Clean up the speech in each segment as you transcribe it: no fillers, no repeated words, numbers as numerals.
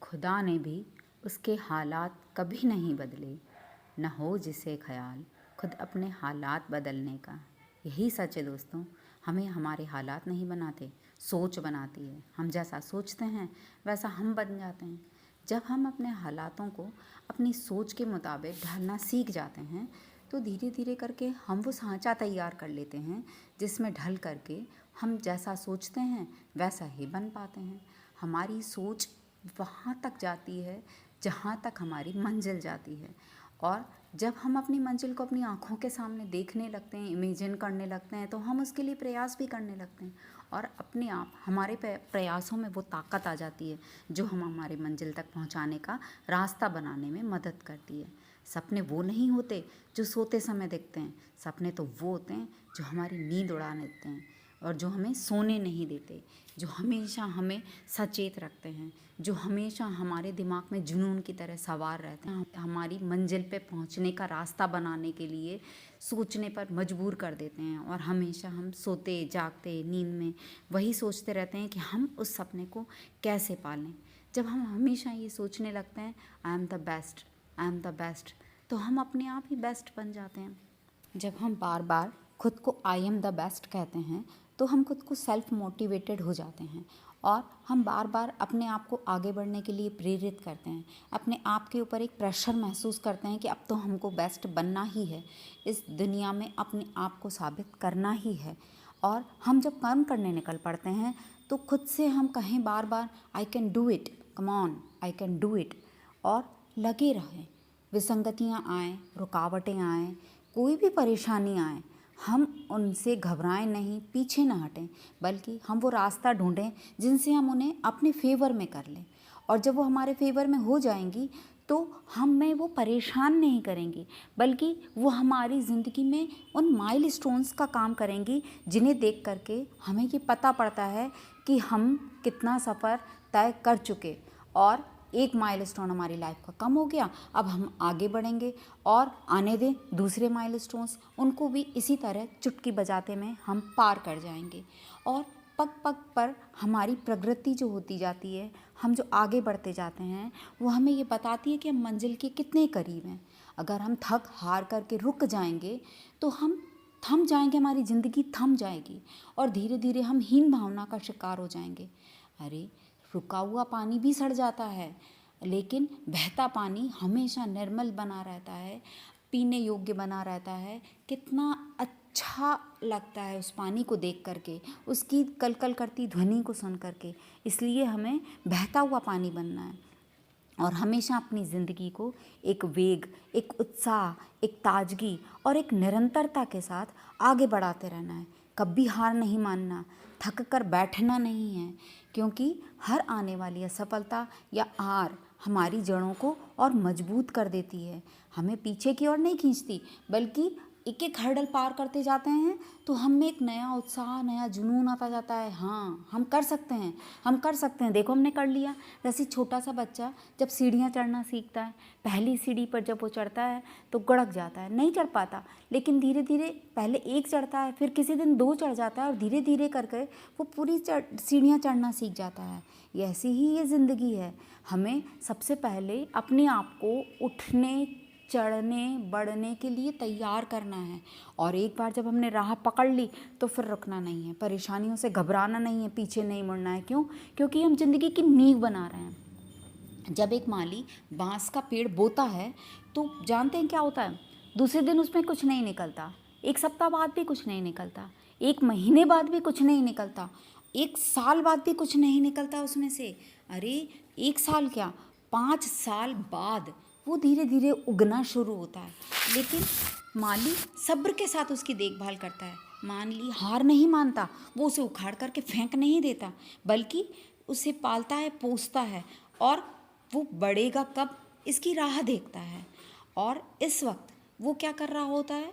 खुदा ने भी उसके हालात कभी नहीं बदले, न हो जिसे ख्याल खुद अपने हालात बदलने का। यही सच है दोस्तों, हमें हमारे हालात नहीं बनाते, सोच बनाती है। हम जैसा सोचते हैं वैसा हम बन जाते हैं। जब हम अपने हालातों को अपनी सोच के मुताबिक ढालना सीख जाते हैं तो धीरे धीरे करके हम वो सांचा तैयार कर लेते हैं जिसमें ढल करके हम जैसा सोचते हैं वैसा ही बन पाते हैं। हमारी सोच वहाँ तक जाती है जहाँ तक हमारी मंजिल जाती है, और जब हम अपनी मंजिल को अपनी आँखों के सामने देखने लगते हैं, इमेजिन करने लगते हैं, तो हम उसके लिए प्रयास भी करने लगते हैं और अपने आप हमारे प्रयासों में वो ताकत आ जाती है जो हम हमारे मंजिल तक पहुँचाने का रास्ता बनाने में मदद करती है। सपने वो नहीं होते जो सोते समय दिखते हैं, सपने तो वो होते हैं जो हमारी नींद उड़ा देते हैं और जो हमें सोने नहीं देते, जो हमेशा हमें सचेत रखते हैं, जो हमेशा हमारे दिमाग में जुनून की तरह सवार रहते हैं, हमारी मंजिल पे पहुंचने का रास्ता बनाने के लिए सोचने पर मजबूर कर देते हैं। और हमेशा हम सोते जागते नींद में वही सोचते रहते हैं कि हम उस सपने को कैसे पालें। जब हम हमेशा ये सोचने लगते हैं I am the best, I am the best, तो हम अपने आप ही बेस्ट बन जाते हैं। जब हम बार बार खुद को आई एम द बेस्ट कहते हैं तो हम खुद को सेल्फ मोटिवेटेड हो जाते हैं और हम बार बार अपने आप को आगे बढ़ने के लिए प्रेरित करते हैं। अपने आप के ऊपर एक प्रेशर महसूस करते हैं कि अब तो हमको बेस्ट बनना ही है, इस दुनिया में अपने आप को साबित करना ही है। और हम जब काम करने निकल पड़ते हैं तो खुद से हम कहें बार बार I can do it, come on I can do it, और लगे रहें। विसंगतियाँ आएँ, रुकावटें आएँ, कोई भी परेशानी आए, हम उनसे घबराएं नहीं, पीछे ना हटें, बल्कि हम वो रास्ता ढूंढें जिनसे हम उन्हें अपने फेवर में कर लें। और जब वो हमारे फेवर में हो जाएंगी तो हमें वो परेशान नहीं करेंगी, बल्कि वो हमारी ज़िंदगी में उन माइलस्टोन्स का काम करेंगी जिन्हें देख करके हमें ये पता पड़ता है कि हम कितना सफ़र तय कर चुके और एक माइलस्टोन हमारी लाइफ का कम हो गया, अब हम आगे बढ़ेंगे और आने दें दूसरे माइलस्टोन्स, उनको भी इसी तरह चुटकी बजाते में हम पार कर जाएंगे। और पग पग पर हमारी प्रगति जो होती जाती है, हम जो आगे बढ़ते जाते हैं, वो हमें ये बताती है कि हम मंजिल के कितने करीब हैं। अगर हम थक हार करके रुक जाएंगे तो हम थम जाएंगे, हमारी ज़िंदगी थम जाएगी और धीरे धीरे हम हीन भावना का शिकार हो जाएंगे। अरे रुका हुआ पानी भी सड़ जाता है, लेकिन बहता पानी हमेशा निर्मल बना रहता है, पीने योग्य बना रहता है। कितना अच्छा लगता है उस पानी को देख करके, उसकी कलकल करती ध्वनि को सुन करके। इसलिए हमें बहता हुआ पानी बनना है और हमेशा अपनी ज़िंदगी को एक वेग, एक उत्साह, एक ताजगी और एक निरंतरता के साथ आगे बढ़ाते रहना है। कभी हार नहीं मानना, थक कर बैठना नहीं है, क्योंकि हर आने वाली असफलता या हार हमारी जड़ों को और मजबूत कर देती है, हमें पीछे की ओर नहीं खींचती, बल्कि एक एक हर्डल पार करते जाते हैं तो हम में एक नया उत्साह, नया जुनून आता जाता है। हाँ, हम कर सकते हैं, हम कर सकते हैं, देखो हमने कर लिया। जैसे छोटा सा बच्चा जब सीढ़ियाँ चढ़ना सीखता है, पहली सीढ़ी पर जब वो चढ़ता है तो गड़क जाता है, नहीं चढ़ पाता, लेकिन धीरे धीरे पहले एक चढ़ता है, फिर किसी दिन दो चढ़ जाता है और धीरे धीरे करके वो पूरी सीढ़ियाँ चढ़ना सीख जाता है। ऐसी ही ये ज़िंदगी है। हमें सबसे पहले अपने आप को उठने, चढ़ने, बढ़ने के लिए तैयार करना है और एक बार जब हमने राह पकड़ ली तो फिर रुकना नहीं है, परेशानियों से घबराना नहीं है, पीछे नहीं मुड़ना है। क्यों? क्योंकि हम ज़िंदगी की नींव बना रहे हैं। जब एक माली बांस का पेड़ बोता है तो जानते हैं क्या होता है? दूसरे दिन उसमें कुछ नहीं निकलता, एक सप्ताह बाद भी कुछ नहीं निकलता, एक महीने बाद भी कुछ नहीं निकलता, एक साल बाद भी कुछ नहीं निकलता उसमें से। अरे एक साल क्या, 5 साल बाद वो धीरे धीरे उगना शुरू होता है। लेकिन माली सब्र के साथ उसकी देखभाल करता है। माली हार नहीं मानता, वो उसे उखाड़ करके फेंक नहीं देता, बल्कि उसे पालता है, पोसता है और वो बढ़ेगा कब, इसकी राह देखता है। और इस वक्त वो क्या कर रहा होता है?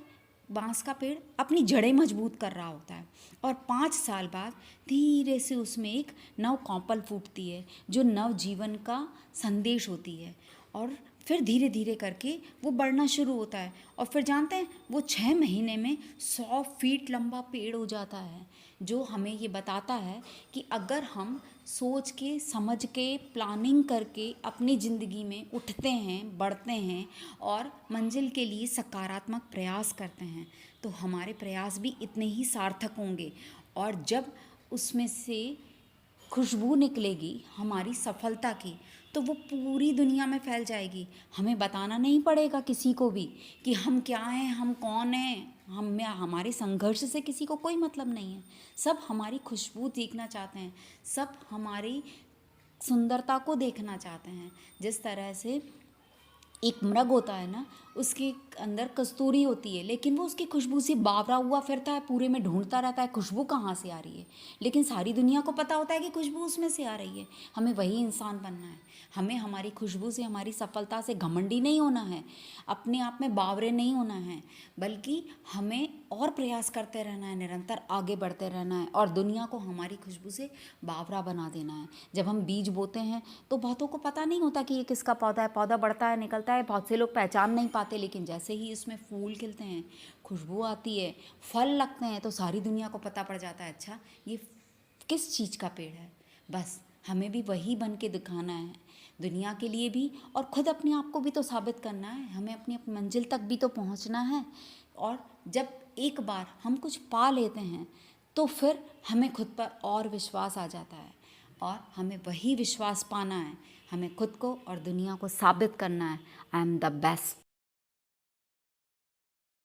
बांस का पेड़ अपनी जड़ें मजबूत कर रहा होता है और 5 साल बाद धीरे से उसमें एक नव कौपल फूटती है जो नव जीवन का संदेश होती है और फिर धीरे धीरे करके वो बढ़ना शुरू होता है और फिर जानते हैं वो 6 महीने में 100 फीट लंबा पेड़ हो जाता है, जो हमें ये बताता है कि अगर हम सोच के समझ के प्लानिंग करके अपनी ज़िंदगी में उठते हैं, बढ़ते हैं और मंजिल के लिए सकारात्मक प्रयास करते हैं तो हमारे प्रयास भी इतने ही सार्थक होंगे। और जब उसमें से खुशबू निकलेगी हमारी सफलता की तो वो पूरी दुनिया में फैल जाएगी। हमें बताना नहीं पड़ेगा किसी को भी कि हम क्या हैं, हम कौन हैं, हमारे संघर्ष से किसी को कोई मतलब नहीं है। सब हमारी खुशबू देखना चाहते हैं, सब हमारी सुंदरता को देखना चाहते हैं। जिस तरह से एक मृग होता है ना, उसके अंदर कस्तूरी होती है लेकिन वो उसकी खुशबू से बावरा हुआ फिरता है, पूरे में ढूंढता रहता है खुशबू कहाँ से आ रही है, लेकिन सारी दुनिया को पता होता है कि खुशबू उसमें से आ रही है। हमें वही इंसान बनना है। हमें हमारी खुशबू से, हमारी सफलता से घमंडी नहीं होना है, अपने आप में बावरे नहीं होना है, बल्कि हमें और प्रयास करते रहना है, निरंतर आगे बढ़ते रहना है और दुनिया को हमारी खुशबू से बावरा बना देना है। जब हम बीज बोते हैं तो बहुतों को पता नहीं होता कि ये किसका पौधा है, पौधा बढ़ता है, निकलता है, बहुत से लोग पहचान नहीं पाते, लेकिन जैसे ही इसमें फूल खिलते हैं, खुशबू आती है, फल लगते हैं तो सारी दुनिया को पता पड़ जाता है अच्छा ये किस चीज़ का पेड़ है। बस हमें भी वही बन के दिखाना है दुनिया के लिए भी, और ख़ुद अपने आप को भी तो साबित करना है। हमें अपनी मंजिल तक भी तो पहुंचना है। और जब एक बार हम कुछ पा लेते हैं तो फिर हमें खुद पर और विश्वास आ जाता है और हमें वही विश्वास पाना है। हमें खुद को और दुनिया को साबित करना है आई एम द बेस्ट।